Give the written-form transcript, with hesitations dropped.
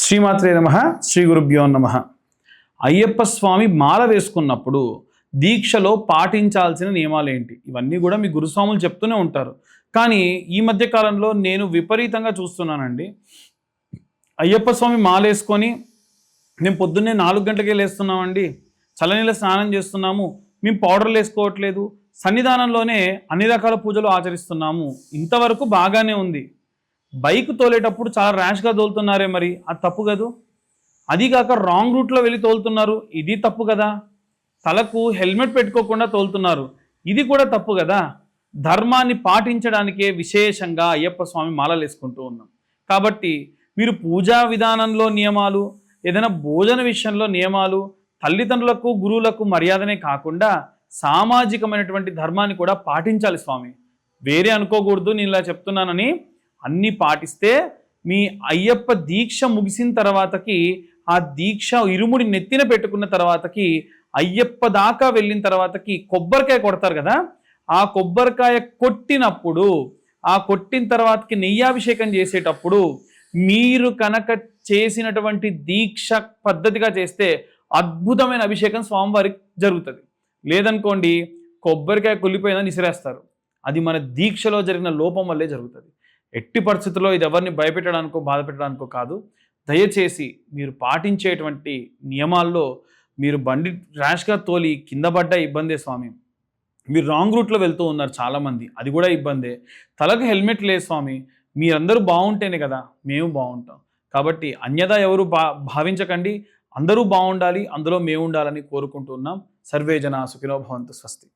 శ్రీమాత్రే నమః. శ్రీ గురుభ్యో నమః. అయ్యప్ప స్వామి మాల వేసుకున్నప్పుడు దీక్షలో పాటించాల్సిన నియమాలు ఏంటి? ఇవన్నీ కూడా మీ గురుస్వాములు చెప్తూనే ఉంటారు. కానీ ఈ మధ్య కాలంలో నేను విపరీతంగా చూస్తున్నానండి. అయ్యప్ప స్వామి మాల వేసుకొని మేము పొద్దున్నే 4 గంటలకే లేస్తున్నామండి, చల్లనీళ్ళ స్నానం చేస్తున్నాము, మేము పౌడర్లు వేసుకోవట్లేదు, సన్నిధానంలోనే అన్ని రకాల పూజలు ఆచరిస్తున్నాము, ఇంతవరకు బాగానే ఉంది. బైక్ తోలేటప్పుడు చాలా ర్యాష్గా తోలుతున్నారే, మరి అది తప్పు కదూ. అదిగాక రాంగ్ రూట్లో వెళ్ళి తోలుతున్నారు, ఇది తప్పు కదా. తలకు హెల్మెట్ పెట్టుకోకుండా తోలుతున్నారు, ఇది కూడా తప్పు కదా. ధర్మాన్ని పాటించడానికే విశేషంగా అయ్యప్ప స్వామి మాలలు వేసుకుంటూ ఉన్నాం. కాబట్టి మీరు పూజా విధానంలో నియమాలు, ఏదైనా భోజన విషయంలో నియమాలు, తల్లిదండ్రులకు గురువులకు మర్యాదనే కాకుండా సామాజికమైనటువంటి ధర్మాన్ని కూడా పాటించాలి స్వామి. వేరే అనుకోకూడదు, నేను ఇలా చెప్తున్నానని. అన్నీ పాటిస్తే మీ అయ్యప్ప దీక్ష ముగిసిన తర్వాతకి, ఆ దీక్ష ఇరుముడి నెత్తిన పెట్టుకున్న తర్వాతకి, అయ్యప్ప దాకా వెళ్ళిన తర్వాతకి కొబ్బరికాయ కొడతారు కదా. ఆ కొబ్బరికాయ కొట్టినప్పుడు, ఆ కొట్టిన తర్వాతకి నెయ్యాభిషేకం చేసేటప్పుడు మీరు కనుక చేసినటువంటి దీక్ష పద్ధతిగా చేస్తే అద్భుతమైన అభిషేకం స్వామివారికి జరుగుతుంది. లేదనుకోండి, కొబ్బరికాయ కుళ్ళిపోయిందని విసిరేస్తారు. అది మన దీక్షలో జరిగిన లోపం వల్లే జరుగుతుంది. ఎట్టి పరిస్థితుల్లో ఇది ఎవరిని భయపెట్టడానికో బాధ పెట్టడానికో కాదు. దయచేసి మీరు పాటించేటువంటి నియమాల్లో మీరు బండి ర్యాష్గా తోలి కింద పడ్డ ఇబ్బందే స్వామి. మీరు రాంగ్ రూట్లో వెళ్తూ ఉన్నారు చాలామంది, అది కూడా ఇబ్బందే. తలకు హెల్మెట్ లేదు స్వామి. మీరందరూ బాగుంటేనే కదా మేము బాగుంటాం. కాబట్టి అన్యదా ఎవరు భావించకండి. అందరూ బాగుండాలి, అందులో మేము ఉండాలని కోరుకుంటున్నాం. సర్వే జనా సుఖినో భవంతు. స్వస్తి.